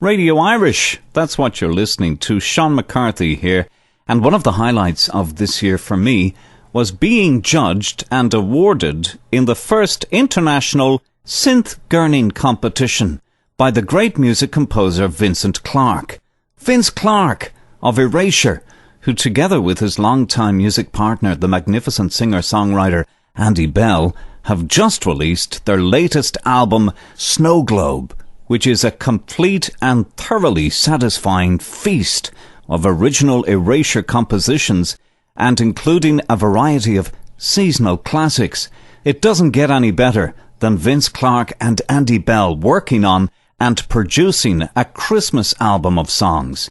Radio Irish, that's what you're listening to. Sean McCarthy here. And one of the highlights of this year for me was being judged and awarded in the first international synth gurning competition by the great music composer Vincent Clarke. Vince Clarke of Erasure, who together with his longtime music partner, the magnificent singer-songwriter Andy Bell, have just released their latest album, Snow Globe, which is a complete and thoroughly satisfying feast of original Erasure compositions and including a variety of seasonal classics. It doesn't get any better than Vince Clarke and Andy Bell working on and producing a Christmas album of songs.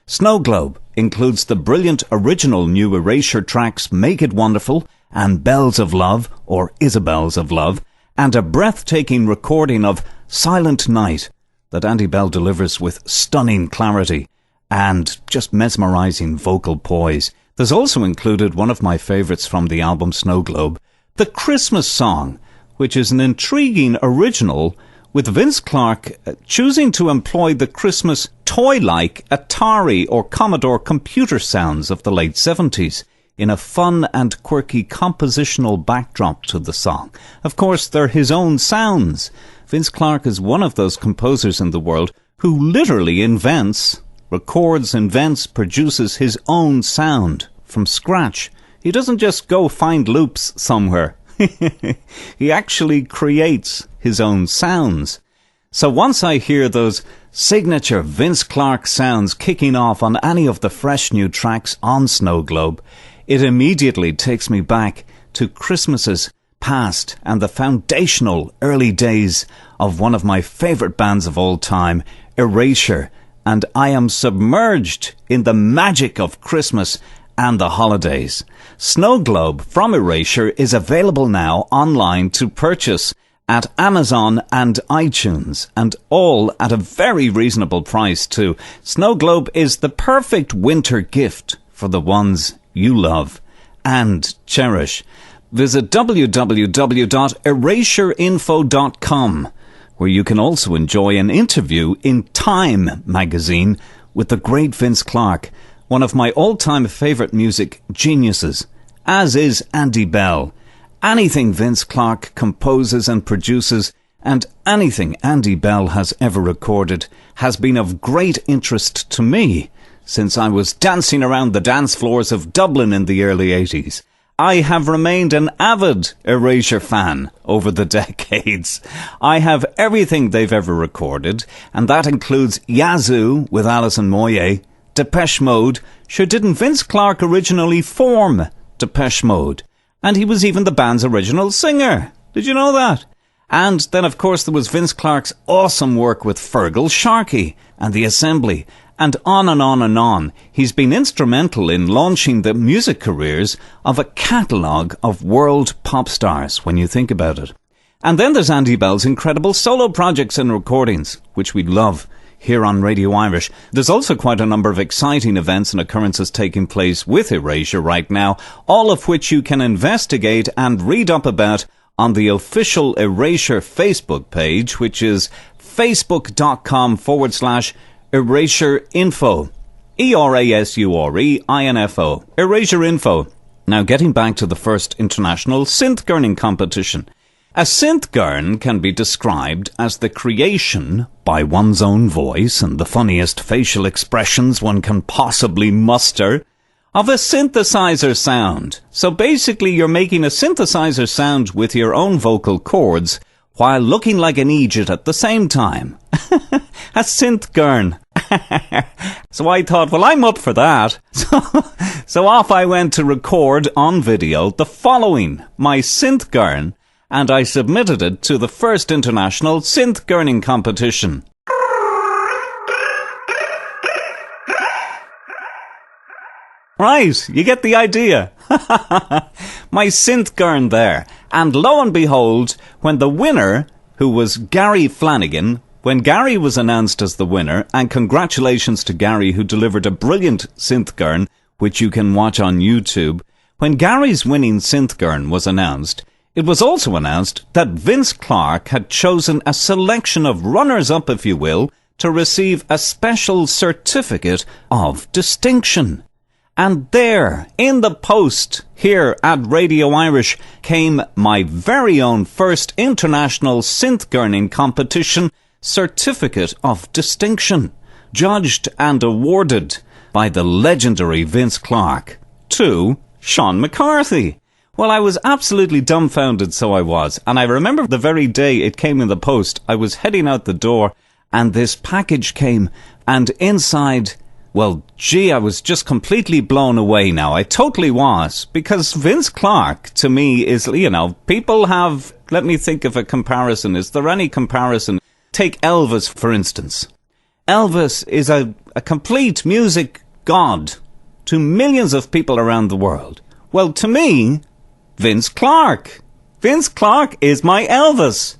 Snow Globe includes the brilliant original new Erasure tracks Make It Wonderful and Bells of Love, or Isabels of Love, and a breathtaking recording of Silent Night that Andy Bell delivers with stunning clarity and just mesmerizing vocal poise. There's also included one of my favourites from the album Snow Globe, the Christmas song, which is an intriguing original with Vince Clarke choosing to employ the Christmas toy-like Atari or Commodore computer sounds of the late 70s in a fun and quirky compositional backdrop to the song. Of course, they're his own sounds. Vince Clarke is one of those composers in the world who literally invents, records, invents, produces his own sound from scratch. He doesn't just go find loops somewhere. He actually creates his own sounds. So once I hear those signature Vince Clarke sounds kicking off on any of the fresh new tracks on Snow Globe, it immediately takes me back to Christmases past and the foundational early days of one of my favourite bands of all time, Erasure, and I am submerged in the magic of Christmas and the holidays. Snow Globe from Erasure is available now online to purchase at Amazon and iTunes, and all at a very reasonable price too. Snow Globe is the perfect winter gift for the ones you love and cherish. Visit www.erasureinfo.com, where you can also enjoy an interview in Time magazine with the great Vince Clarke, one of my all-time favourite music geniuses, as is Andy Bell. Anything Vince Clarke composes and produces, and anything Andy Bell has ever recorded, has been of great interest to me since I was dancing around the dance floors of Dublin in the early 80s. I have remained an avid Erasure fan over the decades. I have everything they've ever recorded, and that includes Yazoo with Alison Moyet, Depeche Mode. Sure, didn't Vince Clarke originally form Depeche Mode? And he was even the band's original singer. Did you know that? And then, of course, there was Vince Clarke's awesome work with Fergal Sharkey and The Assembly, and on and on and on. He's been instrumental in launching the music careers of a catalogue of world pop stars, when you think about it. And then there's Andy Bell's incredible solo projects and recordings, which we love here on Radio Irish. There's also quite a number of exciting events and occurrences taking place with Erasure right now, all of which you can investigate and read up about on the official Erasure Facebook page, which is facebook.com/Erasure Info. ERASUREINFO. Erasure Info. Now, getting back to the first international synth gurning competition. A synth gurn can be described as the creation, by one's own voice and the funniest facial expressions one can possibly muster, of a synthesizer sound. So basically you're making a synthesizer sound with your own vocal cords while looking like an idiot at the same time. A synth gurn. So I thought, well, I'm up for that. So off I went to record on video the following, my synth gurn, and I submitted it to the first international synth gurning competition. Right, you get the idea. My synth gurn there. And lo and behold, when the winner, who was Gary Flanagan, when Gary was announced as the winner, and congratulations to Gary who delivered a brilliant synth gurn, which you can watch on YouTube, when Gary's winning synth gurn was announced, it was also announced that Vince Clarke had chosen a selection of runners-up, if you will, to receive a special certificate of distinction. And there, in the post, here at Radio Irish, came my very own first international synth-gurning competition certificate of distinction, judged and awarded by the legendary Vince Clarke to Sean McCarthy. Well, I was absolutely dumbfounded, so I was. And I remember the very day it came in the post, I was heading out the door, and this package came, and inside, well, gee, I was just completely blown away now. I totally was. Because Vince Clarke, to me, is, you know, people have, let me think of a comparison. Is there any comparison? Take Elvis, for instance. Elvis is a complete music god to millions of people around the world. Well, to me, Vince Clarke. Vince Clarke is my Elvis.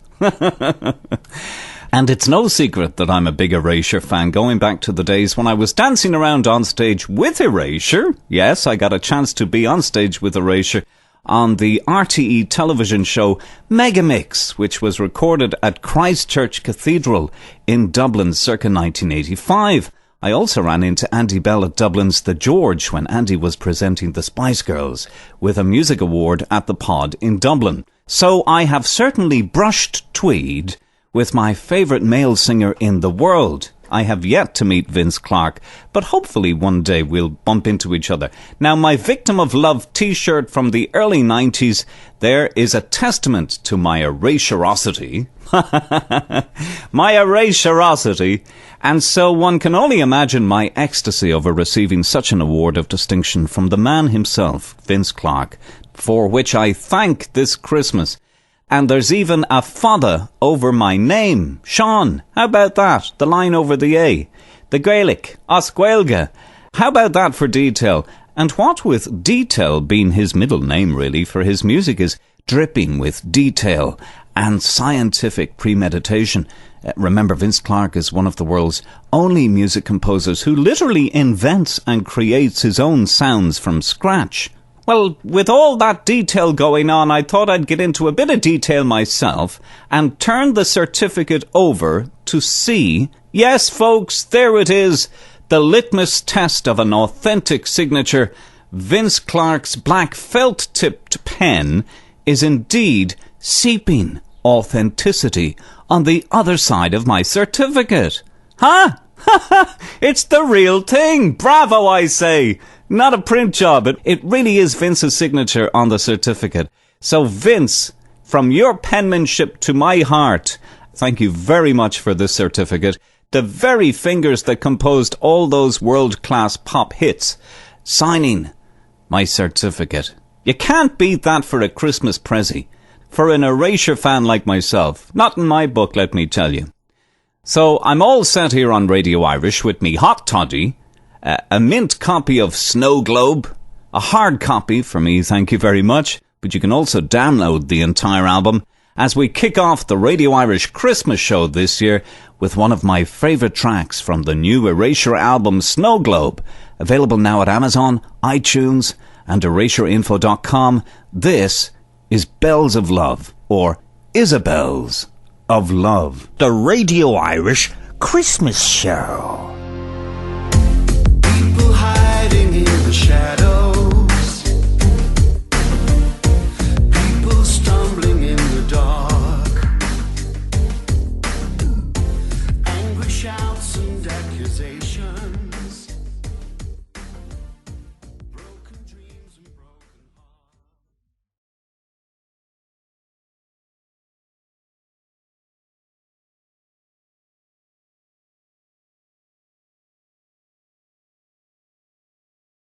And it's no secret that I'm a big Erasure fan, going back to the days when I was dancing around on stage with Erasure. Yes, I got a chance to be on stage with Erasure on the RTE television show Megamix, which was recorded at Christchurch Cathedral in Dublin circa 1985. I also ran into Andy Bell at Dublin's The George when Andy was presenting the Spice Girls with a music award at the Pod in Dublin. So I have certainly brushed tweed with my favourite male singer in the world. I have yet to meet Vince Clarke, but hopefully one day we'll bump into each other. Now, my Victim of Love t-shirt from the early 90s, there is a testament to my Erasureosity. My Erasureosity. And so one can only imagine my ecstasy over receiving such an award of distinction from the man himself, Vince Clarke, for which I thank this Christmas. And there's even a fada over my name, Sean. How about that? The line over the A. The Gaelic, Oscuelga. How about that for detail? And what with detail being his middle name, really, for his music is dripping with detail and scientific premeditation. Remember, Vince Clarke is one of the world's only music composers who literally invents and creates his own sounds from scratch. Well, with all that detail going on, I thought I'd get into a bit of detail myself and turn the certificate over to see. Yes, folks, there it is. The litmus test of an authentic signature. Vince Clarke's black felt-tipped pen is indeed seeping authenticity on the other side of my certificate. Huh? It's the real thing. Bravo, I say. Not a print job. It really is Vince's signature on the certificate. So Vince, from your penmanship to my heart, thank you very much for this certificate. The very fingers that composed all those world-class pop hits, signing my certificate. You can't beat that for a Christmas prezi. For an Erasure fan like myself. Not in my book, let me tell you. So I'm all set here on Radio Irish with me hot toddy, a mint copy of Snow Globe, a hard copy for me, thank you very much, but you can also download the entire album as we kick off the Radio Irish Christmas show this year with one of my favourite tracks from the new Erasure album Snow Globe, available now at Amazon, iTunes and ErasureInfo.com. This is Bells of Love, or Isabels of Love. The Radio Irish Christmas show. People hiding in the shadows.